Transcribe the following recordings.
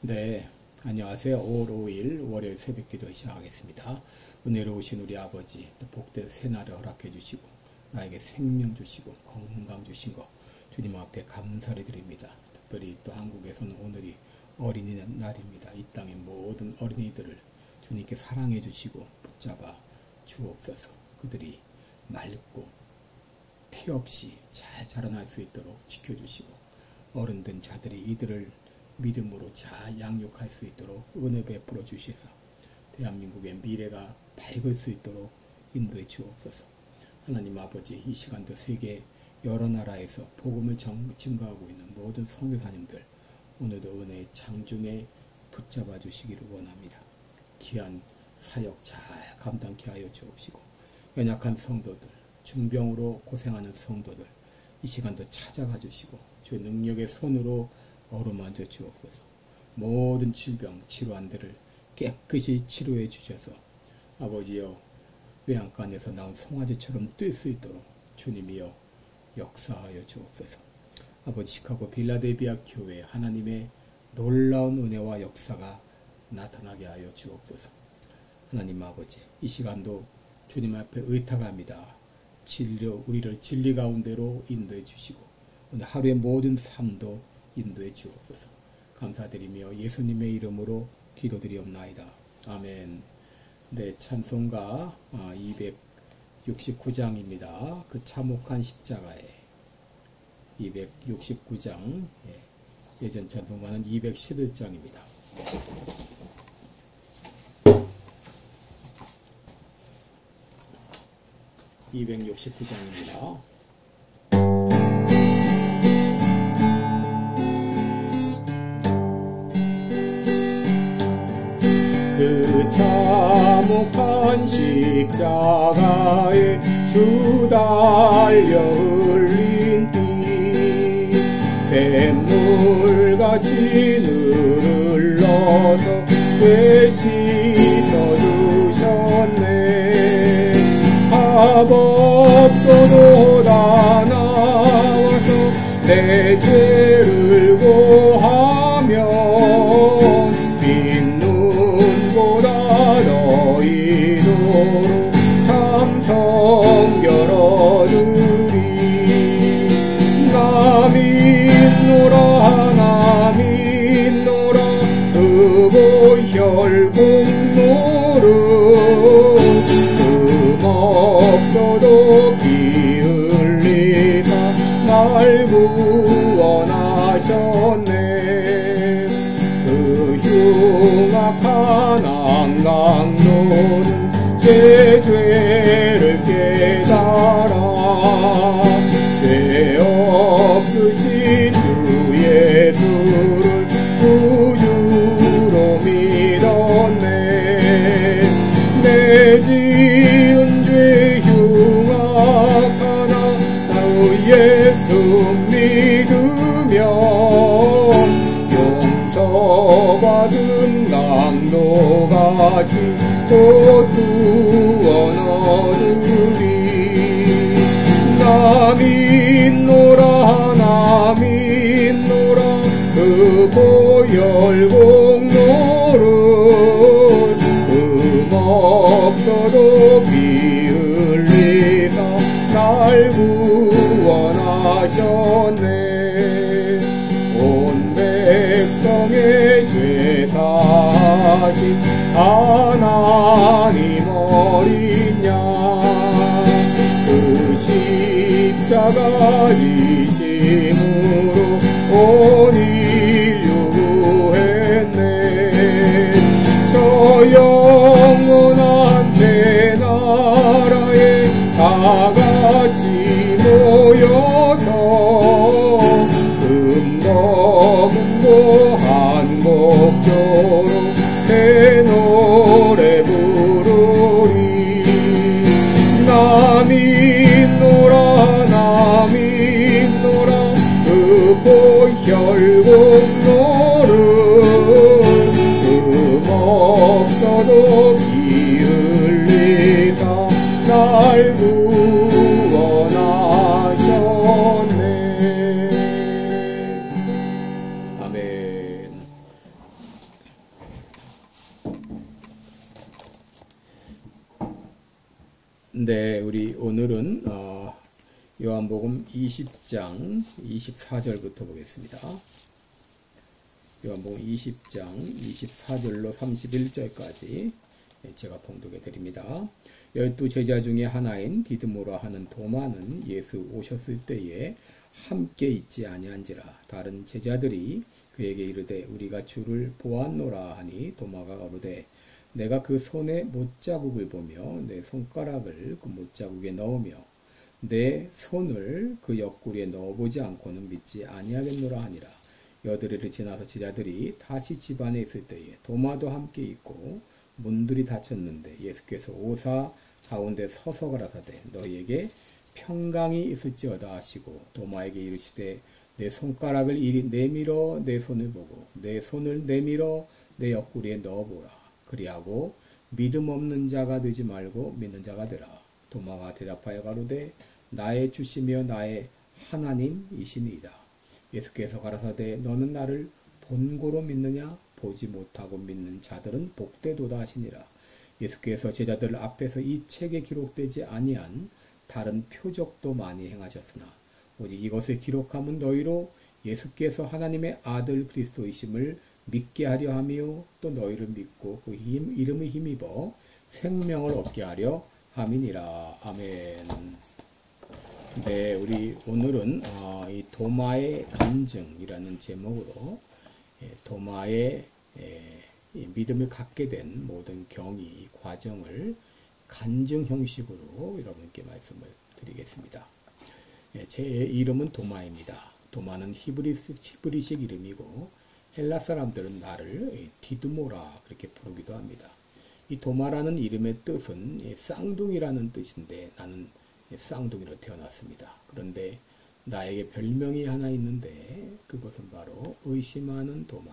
네, 안녕하세요. 5월 5일 월요일 새벽기도 시작하겠습니다. 은혜로우신 우리 아버지, 또 복된 새날을 허락해 주시고 나에게 생명 주시고 건강 주신 거 주님 앞에 감사를 드립니다. 특별히 또 한국에서는 오늘이 어린이날입니다. 이 땅의 모든 어린이들을 주님께 사랑해 주시고 붙잡아 주옵소서. 그들이 맑고 티 없이 잘 자라날 수 있도록 지켜주시고 어른된 자들이 이들을 믿음으로 잘 양육할 수 있도록 은혜 베풀어 주시사 대한민국의 미래가 밝을 수 있도록 인도해 주옵소서. 하나님 아버지, 이 시간도 세계 여러 나라에서 복음을 증거하고 있는 모든 선교사님들 오늘도 은혜의 창중에 붙잡아 주시기를 원합니다. 귀한 사역 잘 감당케 하여 주옵시고 연약한 성도들, 중병으로 고생하는 성도들 이 시간도 찾아가 주시고 주의 능력의 손으로 어루만져 주옵소서. 모든 질병, 질환들을 깨끗이 치료해 주셔서 아버지여 외양간에서 나온 송아지처럼 뛸 수 있도록 주님이여 역사하여 주옵소서. 아버지, 시카고 빌라델비아 교회 하나님의 놀라운 은혜와 역사가 나타나게 하여 주옵소서. 하나님 아버지, 이 시간도 주님 앞에 의탁합니다. 우리를 진리 가운데로 인도해 주시고 오늘 하루의 모든 삶도 인도해 주옵소서. 감사드리며 예수님의 이름으로 기도드리옵나이다. 아멘. 네, 찬송가 269장입니다. 그 참혹한 십자가에 269장, 예전 찬송가는 211장입니다. 269장입니다. 그 참혹한 십자가에 주 달려 흘린 피 샘물같이 늘 흘러서 죄 씻어주셨네. 밥 없어도 다 나와서 내 죄를 고하면 너희도록 참 성결 얻으리. 나 믿노라 그보 혈공노릇 없어도 피 흘리사 날 구원하셨네. 그 흉악한 강로는 제 죄를 깨달아 죄 없으신 주 예수를 구주로 믿었네. 내 지은 죄 흉악하나 나의 예수 믿으며 용서받은 강도같이 곧 구원 얻으리. 나 믿노라 그 보혈공로를 없어도 피 흘리사 날 구원하셨네. 온 백성의 죄 사신 하나님 어린 양 그 십자가 지심으로 온 인류 구했네. 저 영원한 새 나라에 다 같이 모여서 금거한 목조로 새 노래 부르리. 나 믿노라 그 보혈공로를 없어도 피 흘리사 날 구원하셨네. 아멘. 네, 우리 오늘은 요한복음 20장 24절부터 보겠습니다. 요한복음 20장 24절로 31절까지 제가 봉독해 드립니다. 12제자 중에 하나인 디드모라 하는 도마는 예수 오셨을 때에 함께 있지 아니한지라. 다른 제자들이 그에게 이르되 우리가 주를 보았노라 하니 도마가 가로되 내가 그 손에 못자국을 보며 내 손가락을 그 못자국에 넣으며 내 손을 그 옆구리에 넣어보지 않고는 믿지 아니하겠노라 하니라. 여드레를 지나서 제자들이 다시 집 안에 있을 때에 도마도 함께 있고 문들이 닫혔는데 예수께서 오사 가운데 서서 가라사대 너희에게 평강이 있을지어다 하시고 도마에게 이르시되 내 손가락을 이리 내밀어 내 손을 보고 내 손을 내밀어 내 옆구리에 넣어보라. 그리하고 믿음 없는 자가 되지 말고 믿는 자가 되라. 도마가 대답하여 가로되 나의 주시며 나의 하나님이시니이다. 예수께서 가라사대 너는 나를 본고로 믿느냐? 보지 못하고 믿는 자들은 복되도다 하시니라. 예수께서 제자들 앞에서 이 책에 기록되지 아니한 다른 표적도 많이 행하셨으나 오직 이것을 기록함은 너희로 예수께서 하나님의 아들 그리스도이심을 믿게 하려 하며 또 너희를 믿고 그 이름을 힘입어 생명을 얻게 하려 함이니라. 아멘. 네, 우리 오늘은 이 도마의 간증이라는 제목으로 도마의 믿음을 갖게 된 모든 경위, 과정을 간증 형식으로 여러분께 말씀을 드리겠습니다. 제 이름은 도마입니다. 도마는 히브리식 이름이고 헬라 사람들은 나를 디드모라 그렇게 부르기도 합니다. 이 도마라는 이름의 뜻은 쌍둥이라는 뜻인데 나는 쌍둥이로 태어났습니다. 그런데 나에게 별명이 하나 있는데 그것은 바로 의심하는 도마,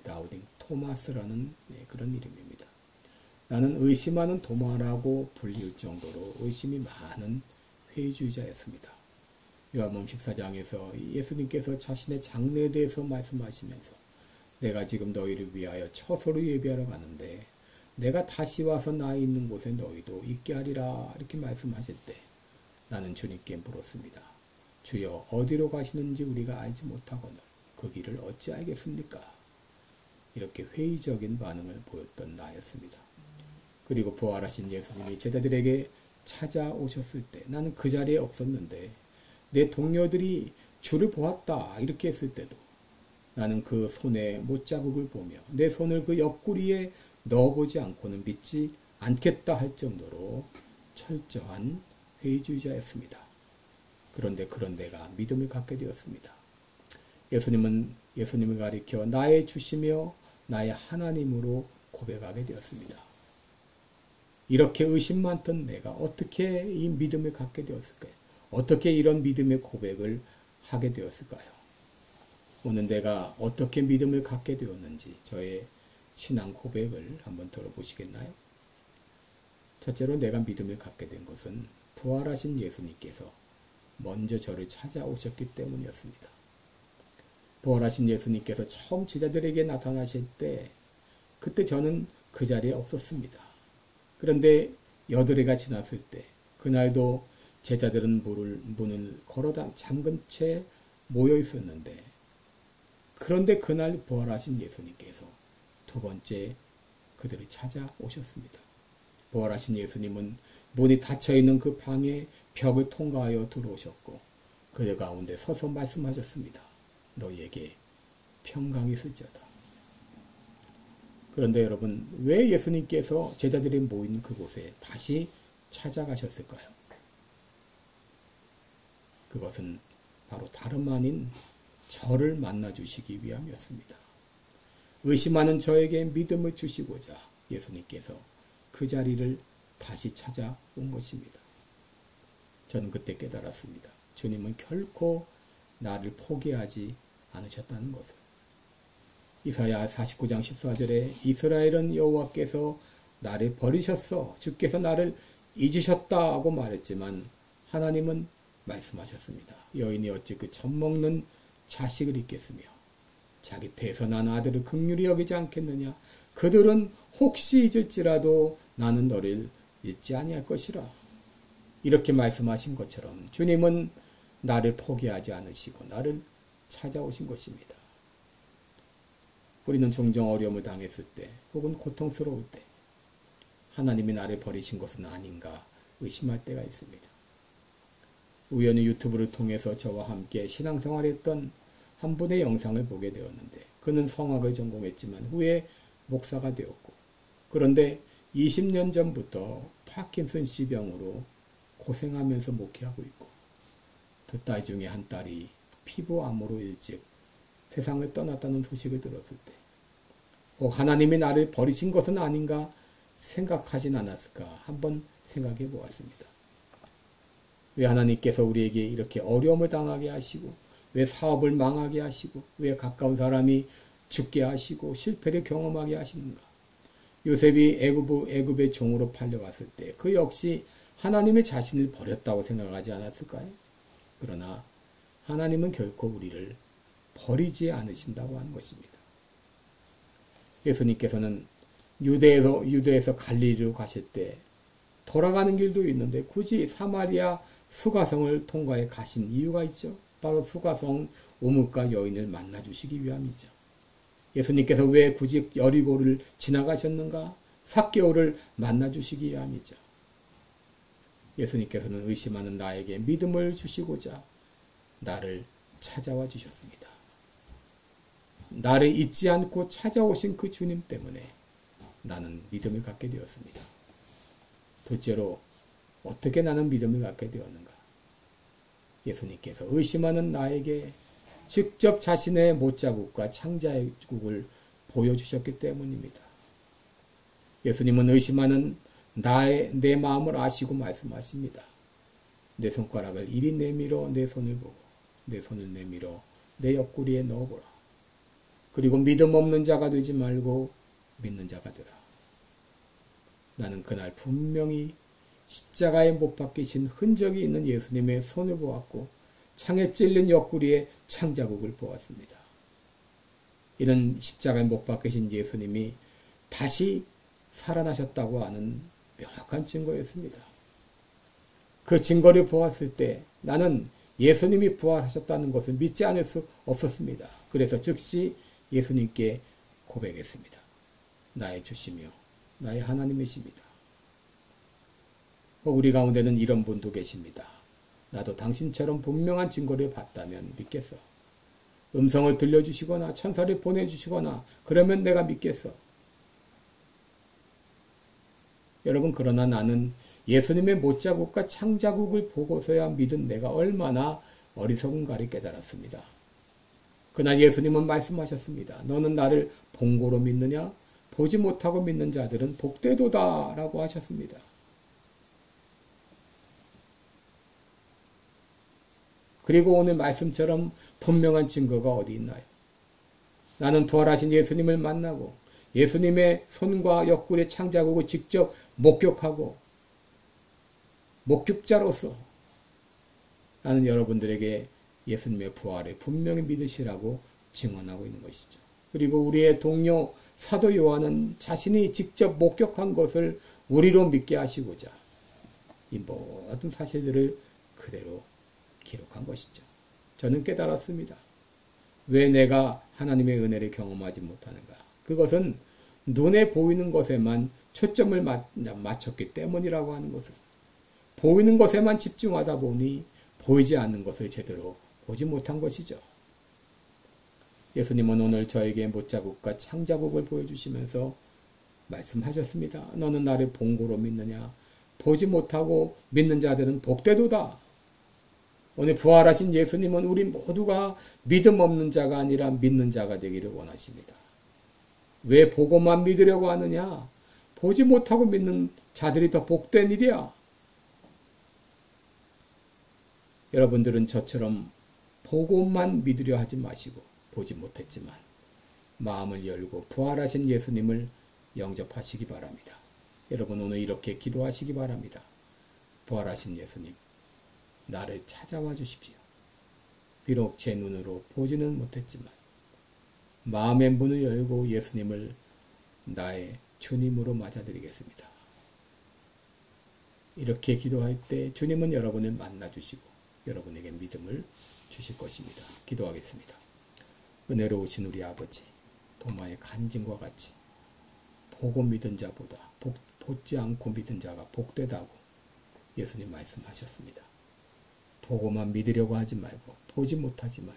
다우딩 토마스라는 그런 이름입니다. 나는 의심하는 도마라고 불릴 정도로 의심이 많은 회의주의자였습니다. 요한복음 14장에서 예수님께서 자신의 장래에 대해서 말씀하시면서 내가 지금 너희를 위하여 처소를 예비하러 가는데 내가 다시 와서 나 있는 곳에 너희도 있게 하리라 이렇게 말씀하실 때 나는 주님께 물었습니다. 주여 어디로 가시는지 우리가 알지 못하거늘 그 길을 어찌 알겠습니까? 이렇게 회의적인 반응을 보였던 나였습니다. 그리고 부활하신 예수님이 제자들에게 찾아오셨을 때 나는 그 자리에 없었는데 내 동료들이 주를 보았다 이렇게 했을 때도 나는 그 손에 못자국을 보며 내 손을 그 옆구리에 넣어보지 않고는 믿지 않겠다 할 정도로 철저한 회의주의자였습니다. 그런데 그런 내가 믿음을 갖게 되었습니다. 예수님을 가리켜 나의 주시며 나의 하나님으로 고백하게 되었습니다. 이렇게 의심 많던 내가 어떻게 이 믿음을 갖게 되었을까요? 어떻게 이런 믿음의 고백을 하게 되었을까요? 오늘 내가 어떻게 믿음을 갖게 되었는지 저의 신앙 고백을 한번 들어보시겠나요? 첫째로 내가 믿음을 갖게 된 것은 부활하신 예수님께서 먼저 저를 찾아오셨기 때문이었습니다. 부활하신 예수님께서 처음 제자들에게 나타나실 때 그때 저는 그 자리에 없었습니다. 그런데 여드레가 지났을 때 그날도 제자들은 문을 걸어 잠근 채 모여 있었는데 그런데 그날 부활하신 예수님께서 두 번째 그들을 찾아오셨습니다. 부활하신 예수님은 문이 닫혀있는 그 방의 벽을 통과하여 들어오셨고 그들 가운데 서서 말씀하셨습니다. 너희에게 평강이 있을지어다. 그런데 여러분 왜 예수님께서 제자들이 모인 그곳에 다시 찾아가셨을까요? 그것은 바로 다름 아닌 저를 만나주시기 위함이었습니다. 의심하는 저에게 믿음을 주시고자 예수님께서 그 자리를 다시 찾아온 것입니다. 저는 그때 깨달았습니다. 주님은 결코 나를 포기하지 않으셨다는 것을. 이사야 49장 14절에 이스라엘은 여호와께서 나를 버리셨어. 주께서 나를 잊으셨다고 말했지만 하나님은 말씀하셨습니다. 여인이 어찌 그 젖먹는 자식을 잊겠으며 자기 태에서 난 아들을 긍휼히 여기지 않겠느냐. 그들은 혹시 잊을지라도 나는 너를 잊지 아니할 것이라. 이렇게 말씀하신 것처럼 주님은 나를 포기하지 않으시고 나를 찾아오신 것입니다. 우리는 종종 어려움을 당했을 때 혹은 고통스러울 때 하나님이 나를 버리신 것은 아닌가 의심할 때가 있습니다. 우연히 유튜브를 통해서 저와 함께 신앙생활을 했던 한 분의 영상을 보게 되었는데 그는 성악을 전공했지만 후에 목사가 되었고 그런데 20년 전부터 파킨슨씨 병으로 고생하면서 목회하고 있고 두 딸 중에 한 딸이 피부암으로 일찍 세상을 떠났다는 소식을 들었을 때 하나님이 나를 버리신 것은 아닌가 생각하진 않았을까 한번 생각해 보았습니다. 왜 하나님께서 우리에게 이렇게 어려움을 당하게 하시고 왜 사업을 망하게 하시고 왜 가까운 사람이 죽게 하시고 실패를 경험하게 하시는가? 요셉이 애굽의 종으로 팔려갔을 때 그 역시 하나님의 자신을 버렸다고 생각하지 않았을까요? 그러나 하나님은 결코 우리를 버리지 않으신다고 하는 것입니다. 예수님께서는 유대에서 갈릴리로 가실 때 돌아가는 길도 있는데 굳이 사마리아 수가성을 통과해 가신 이유가 있죠. 바로 수가성 우뭇과 여인을 만나 주시기 위함이죠. 예수님께서 왜 굳이 여리고를 지나가셨는가? 삭개오를 만나 주시기 위함이죠. 예수님께서는 의심하는 나에게 믿음을 주시고자 나를 찾아와 주셨습니다. 나를 잊지 않고 찾아오신 그 주님 때문에 나는 믿음을 갖게 되었습니다. 둘째로 어떻게 나는 믿음을 갖게 되었는가? 예수님께서 의심하는 나에게 직접 자신의 못자국과 창자국을 보여주셨기 때문입니다. 예수님은 의심하는 내 마음을 아시고 말씀하십니다. 내 손가락을 이리 내밀어 내 손을 보고 내 손을 내밀어 내 옆구리에 넣어보라. 그리고 믿음 없는 자가 되지 말고 믿는 자가 되라. 나는 그날 분명히 십자가에 못 박히신 흔적이 있는 예수님의 손을 보았고 창에 찔린 옆구리에 창자국을 보았습니다. 이는 십자가에 못 박히신 예수님이 다시 살아나셨다고 하는 명확한 증거였습니다. 그 증거를 보았을 때 나는 예수님이 부활하셨다는 것을 믿지 않을 수 없었습니다. 그래서 즉시 예수님께 고백했습니다. 나의 주시며 나의 하나님이십니다. 우리 가운데는 이런 분도 계십니다. 나도 당신처럼 분명한 증거를 봤다면 믿겠어. 음성을 들려주시거나 천사를 보내주시거나 그러면 내가 믿겠어. 여러분, 그러나 나는 예수님의 못자국과 창자국을 보고서야 믿은 내가 얼마나 어리석은가를 깨달았습니다. 그날 예수님은 말씀하셨습니다. 너는 나를 본고로 믿느냐? 보지 못하고 믿는 자들은 복되도다 라고 하셨습니다. 그리고 오늘 말씀처럼 분명한 증거가 어디 있나요? 나는 부활하신 예수님을 만나고 예수님의 손과 옆구리의 창자국을 직접 목격하고 목격자로서 나는 여러분들에게 예수님의 부활을 분명히 믿으시라고 증언하고 있는 것이죠. 그리고 우리의 동료 사도 요한은 자신이 직접 목격한 것을 우리로 믿게 하시고자 이 모든 사실들을 그대로 기록한 것이죠. 저는 깨달았습니다. 왜 내가 하나님의 은혜를 경험하지 못하는가? 그것은 눈에 보이는 것에만 초점을 맞췄기 때문이라고 하는 것을. 보이는 것에만 집중하다 보니 보이지 않는 것을 제대로 보지 못한 것이죠. 예수님은 오늘 저에게 못자국과 창자국을 보여주시면서 말씀하셨습니다. 너는 나를 본고로 믿느냐? 보지 못하고 믿는 자들은 복되도다. 오늘 부활하신 예수님은 우리 모두가 믿음 없는 자가 아니라 믿는 자가 되기를 원하십니다. 왜 보고만 믿으려고 하느냐? 보지 못하고 믿는 자들이 더 복된 일이야. 여러분들은 저처럼 보고만 믿으려 하지 마시고 보지 못했지만 마음을 열고 부활하신 예수님을 영접하시기 바랍니다. 여러분 오늘 이렇게 기도하시기 바랍니다. 부활하신 예수님, 나를 찾아와 주십시오. 비록 제 눈으로 보지는 못했지만 마음의 문을 열고 예수님을 나의 주님으로 맞아드리겠습니다. 이렇게 기도할 때 주님은 여러분을 만나주시고 여러분에게 믿음을 주실 것입니다. 기도하겠습니다. 은혜로우신 우리 아버지, 도마의 간증과 같이 보고 믿은 자보다 보지 않고 믿은 자가 복되다고 예수님 말씀하셨습니다. 보고만 믿으려고 하지 말고 보지 못하지만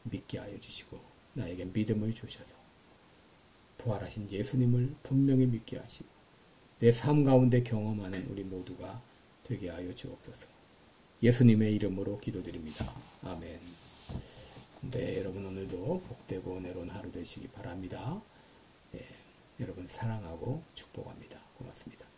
믿게 하여 주시고 나에게 믿음을 주셔서 부활하신 예수님을 분명히 믿게 하시고 내 삶 가운데 경험하는 우리 모두가 되게 하여 주옵소서. 예수님의 이름으로 기도드립니다. 아멘. 네, 여러분 오늘도 복되고 은혜로운 하루 되시기 바랍니다. 예, 여러분 사랑하고 축복합니다. 고맙습니다.